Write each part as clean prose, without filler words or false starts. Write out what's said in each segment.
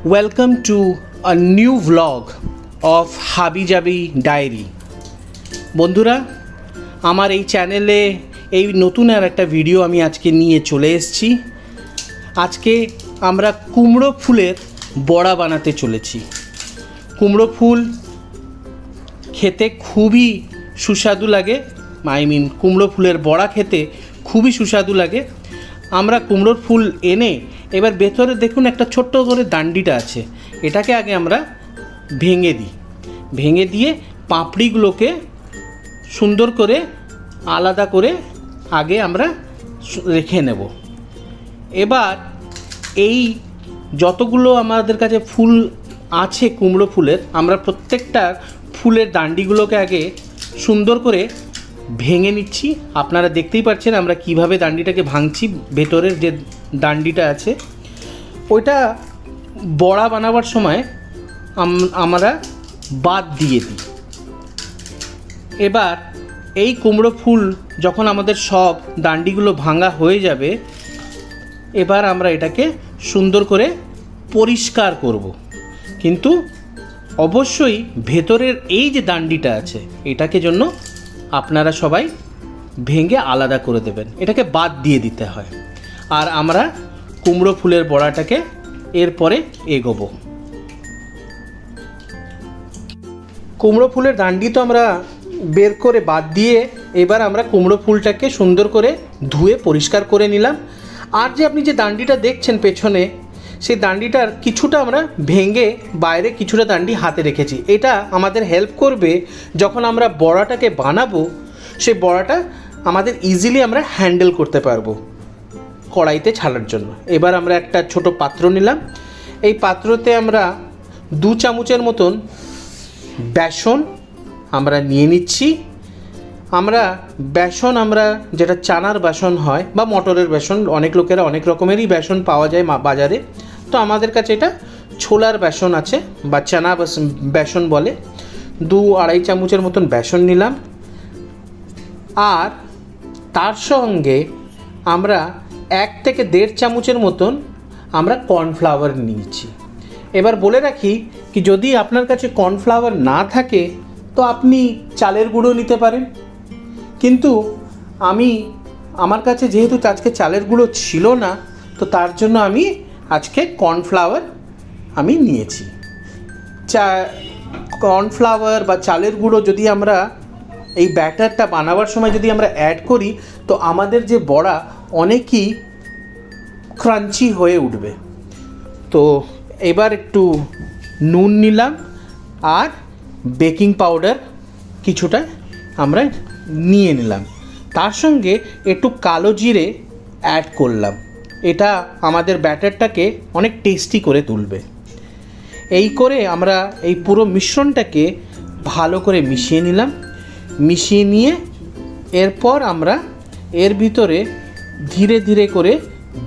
Welcome to a new vlog of Habi Jabi Diary. বন্ধুরা, আমার এই চ্যানেলে এই নতুন আর একটা ভিডিও আমি আজকে নিয়ে চলে এসেছি। আজকে আমরা কুমড়ো ফুলের বড়া বানাতে চলেছি। কুমড়ো ফুল খেতে খুবই সুস্বাদু লাগে, কুমড়ো ফুলের বড়া খেতে খুবই সুস্বাদু লাগে। আমরা কুমড়োর ফুল এনে এবার ভেতরে দেখুন একটা ছোট্ট করে ডান্ডিটা আছে, এটাকে আগে আমরা ভেঙে দিয়ে পাপড়িগুলোকে সুন্দর করে আলাদা করে আগে আমরা রেখে নেব। এবার এই যতগুলো আমাদের কাছে ফুল আছে কুমড়ো ফুলের, আমরা প্রত্যেকটা ফুলের ডান্ডিগুলোকে আগে সুন্দর করে ভেঙে নিচ্ছি। আপনারা দেখতেই পাচ্ছেন আমরা কিভাবে ডান্ডিটাকে ভাঙছি। ভেতরের যে ডান্ডিটা আছে ওইটা বড়া বানাবার সময় আমরা বাদ দিয়ে দিই। এবার এই কুমড়ো ফুল যখন আমাদের সব ডান্ডিগুলো ভাঙা হয়ে যাবে, এবার আমরা এটাকে সুন্দর করে পরিষ্কার করব। কিন্তু অবশ্যই ভেতরের এই যে ডান্ডিটা আছে এটাকে জন্য আপনারা সবাই ভেঙে আলাদা করে দেবেন, এটাকে বাদ দিয়ে দিতে হয়। আর আমরা কুমড়ো ফুলের বড়াটাকে এরপরে এগোবো। কুমড়ো ফুলের ডান্ডি তো আমরা বের করে বাদ দিয়ে এবার আমরা কুমড়ো ফুলটাকে সুন্দর করে ধুয়ে পরিষ্কার করে নিলাম। আর যে আপনি যে ডান্ডিটা দেখছেন পেছনে, সেই ডান্ডিটার কিছুটা আমরা ভেঙে বাইরে কিছুটা ডান্ডি হাতে রেখেছি। এটা আমাদের হেল্প করবে যখন আমরা বড়াটাকে বানাবো, সেই বড়াটা আমাদের ইজিলি আমরা হ্যান্ডেল করতে পারবো কড়াইতে ছাড়ার জন্য। এবার আমরা একটা ছোট পাত্র নিলাম। এই পাত্রতে আমরা 2 চামচের মতন বেসন আমরা নিয়ে নিচ্ছি। আমরা যেটা চানার বেসন হয় বা মটরের বেসন, অনেক লোকেরা অনেক রকমেরই বেসন পাওয়া যায় বাজারে, তো আমাদের কাছে এটা ছোলার বেসন আছে বা চানা বেসন বলে। 2-2.5 চামচের মতন বেসন নিলাম। আর তার সঙ্গে আমরা 1 থেকে 1.5 চামচের মতন আমরা কর্নফ্লাওয়ার নিয়েছি। এবার বলে রাখি কি, যদি আপনার কাছে কর্নফ্লাওয়ার না থাকে তো আপনি চালের গুঁড়ো নিতে পারেন, কিন্তু আমার কাছে যেহেতু আজকে চালের গুঁড়ো ছিল না, তো তার জন্য আমি আজকে কর্নফ্লাওয়ার নিয়েছি। কর্নফ্লাওয়ার বা চালের গুঁড়ো যদি আমরা এই ব্যাটারটা বানাবার সময় যদি আমরা অ্যাড করি, তো আমাদের যে বড়া অনেকই ক্রাঞ্চি হয়ে উঠবে। তো এবার একটু নুন নিলাম আর বেকিং পাউডার কিছুটা আমরা নিয়ে নিলাম। তার সঙ্গে একটু কালো জিরে অ্যাড করলাম, এটা আমাদের ব্যাটারটাকে অনেক টেস্টি করে তুলবে। এই করে আমরা এই পুরো মিশ্রণটাকে ভালো করে মিশিয়ে নিলাম। মিশিয়ে নিয়ে এরপর আমরা এর ভিতরে ধীরে ধীরে করে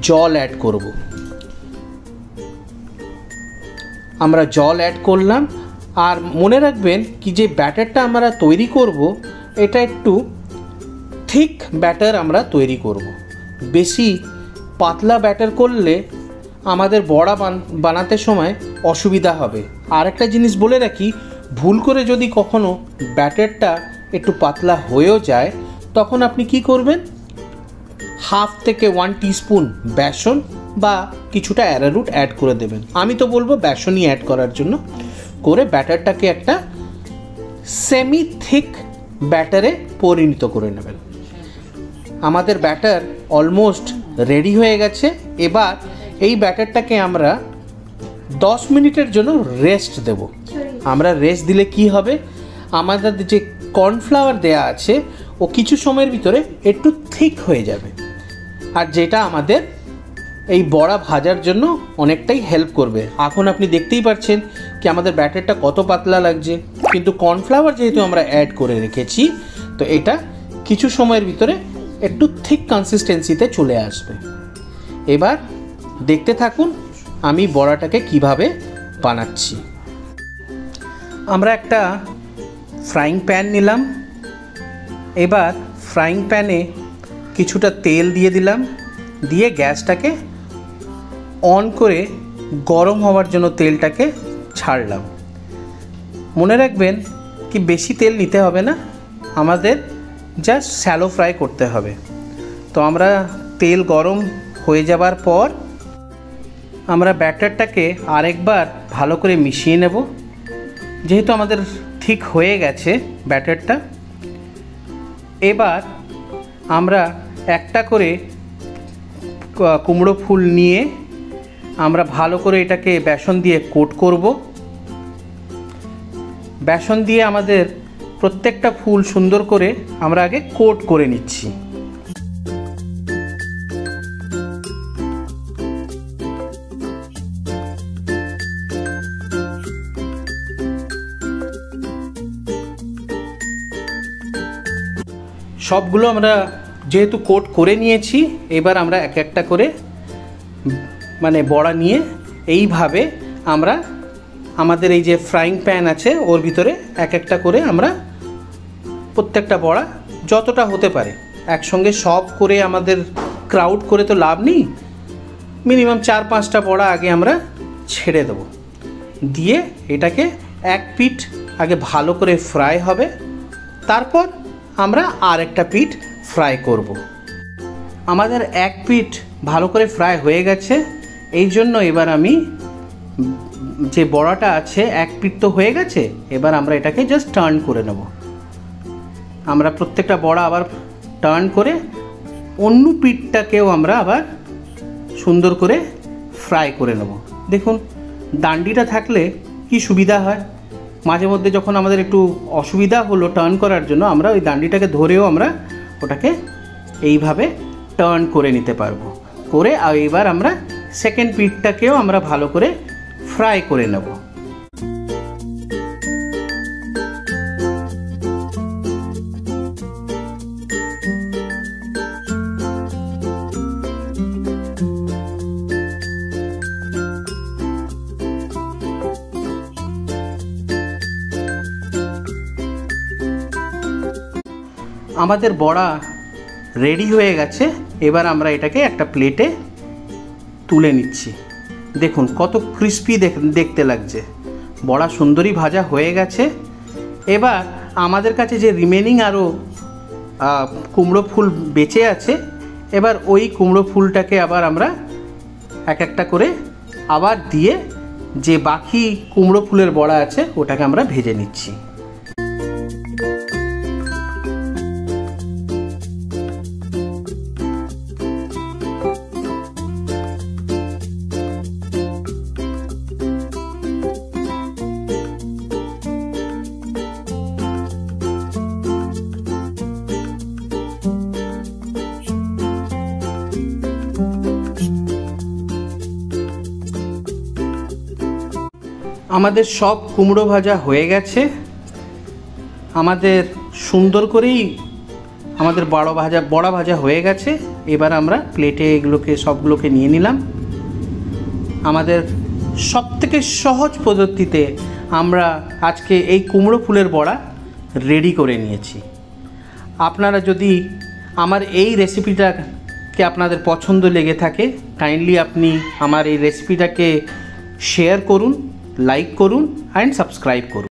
জল অ্যাড করব। আমরা জল অ্যাড করলাম। আর মনে রাখবেন কি, যে ব্যাটারটা আমরা তৈরি করব এটা একটু থিক ব্যাটার আমরা তৈরি করব। বেশি পাতলা ব্যাটার করলে আমাদের বড়া বানাতে সময় অসুবিধা হবে। আর একটা জিনিস বলে রাখি, ভুল করে যদি কখনো ব্যাটারটা একটু পাতলা হয়েও যায়, তখন আপনি কি করবেন, 1/2 থেকে 1 টিস্পুন বেসন বা কিছুটা অ্যারারুট অ্যাড করে দেবেন। আমি তো বলবো বেসনই অ্যাড করার জন্য, করে ব্যাটারটাকে একটা সেমি থিক ব্যাটারে পরিণত করে নেবেন। আমাদের ব্যাটার অলমোস্ট রেডি হয়ে গেছে। এবার এই ব্যাটারটাকে আমরা 10 মিনিটের জন্য রেস্ট দেব। আমরা রেস্ট দিলে কি হবে, আমাদের যে কর্নফ্লাওয়ার দেয়া আছে ও কিছু সময়ের ভিতরে একটু থিক হয়ে যাবে, আর যেটা আমাদের এই বড়া ভাজার জন্য অনেকটাই হেল্প করবে। এখন আপনি দেখতেই পাচ্ছেন কি আমাদের ব্যাটারটা কত পাতলা লাগছে, কিন্তু কর্নফ্লাওয়ার যেহেতু আমরা অ্যাড করে রেখেছি, তো এটা কিছু সময়ের ভিতরে একটু থিক কনসিস্টেন্সিতে চলে আসবে। এবার দেখতে থাকুন আমি বড়াটাকে কিভাবে বানাচ্ছি। আমরা একটা ফ্রাইং প্যান নিলাম। এবার ফ্রাইং প্যানে কিছুটা তেল দিয়ে দিলাম, দিয়ে গ্যাসটাকে অন করে গরম হওয়ার জন্য তেলটাকে ছাড়লাম। মনে রাখবেন কি বেশি তেল নিতে হবে না, আমাদের জাস্ট শ্যালো ফ্রাই করতে হবে। তো আমরা তেল গরম হয়ে যাবার পর আমরা ব্যাটারটাকে আরেকবার ভালো করে মিশিয়ে নেব। যেহেতু আমাদের ঠিক হয়ে গেছে ব্যাটারটা, এবার আমরা একটা করে কুমড়ো ফুল নিয়ে আমরা ভালো করে এটাকে বেসন দিয়ে কোট করব। বেসন দিয়ে আমাদের প্রত্যেকটা ফুল সুন্দর করে আমরা আগে কোট করে নিচ্ছি। সবগুলো আমরা যেহেতু কোট করে নিয়েছি, এবার আমরা এক একটা করে মানে বড়া নিয়ে এইভাবে আমরা আমাদের এই যে ফ্রাইং প্যান আছে ওর ভিতরে এক একটা করে আমরা প্রত্যেকটা বড়া যতটা হতে পারে একসঙ্গে সব করে আমাদের ক্রাউড করে তো লাভ নেই, মিনিমাম 4-5টা বড়া আগে আমরা ছেড়ে দেব। দিয়ে এটাকে এক পিঠ আগে ভালো করে ফ্রাই হবে, তারপর আমরা আর একটা পিঠ ফ্রাই করব। আমাদের এক পিঠ ভালো করে ফ্রাই হয়ে গেছে, এই জন্য এবার আমি যে বড়াটা আছে এক পিঠ তো হয়ে গেছে, এবার আমরা এটাকে জাস্ট টার্ন করে নেব। আমরা প্রত্যেকটা বড়া আবার টার্ন করে অন্য পিঠটাকেও আমরা আবার সুন্দর করে ফ্রাই করে নেব। দেখুন ডান্ডিটা থাকলে কি সুবিধা হয়, মাঝে মধ্যে যখন আমাদের একটু অসুবিধা হলো টার্ন করার জন্য, আমরা ওই ডান্ডিটাকে ধরেও আমরা ওটাকে এইভাবে টার্ন করে নিতে পারবো। করে আর এবার আমরা সেকেন্ড পিঠটাকেও আমরা ভালো করে ফ্রাই করে নেব। আমাদের বড়া রেডি হয়ে গেছে, এবার আমরা এটাকে একটা প্লেটে তুলে নিচ্ছি। দেখুন কত ক্রিস্পি দেখতে লাগছে, বড়া সুন্দরী ভাজা হয়ে গেছে। এবার আমাদের কাছে যে রিমেনিং আরও কুমড়ো ফুল বেঁচে আছে, এবার ওই কুমড়ো ফুলটাকে আবার আমরা এক একটা করে আবার দিয়ে যে বাকি কুমড়ো ফুলের বড়া আছে ওটাকে আমরা ভেজে নিচ্ছি। আমাদের সব কুমড়ো ভাজা হয়ে গেছে, আমাদের সুন্দর করেই আমাদের বড়া ভাজা হয়ে গেছে। এবার আমরা প্লেটে এগুলোকে সবগুলোকে নিয়ে নিলাম। আমাদের সবথেকে সহজ পদ্ধতিতে আমরা আজকে এই কুমড়ো ফুলের বড়া রেডি করে নিয়েছি। আপনারা যদি আমার এই রেসিপিটাকে আপনাদের পছন্দ লেগে থাকে, কাইন্ডলি আপনি আমার এই রেসিপিটাকে শেয়ার করুন, লাইক করুন অ্যান্ড সাবস্ক্রাইব করুন।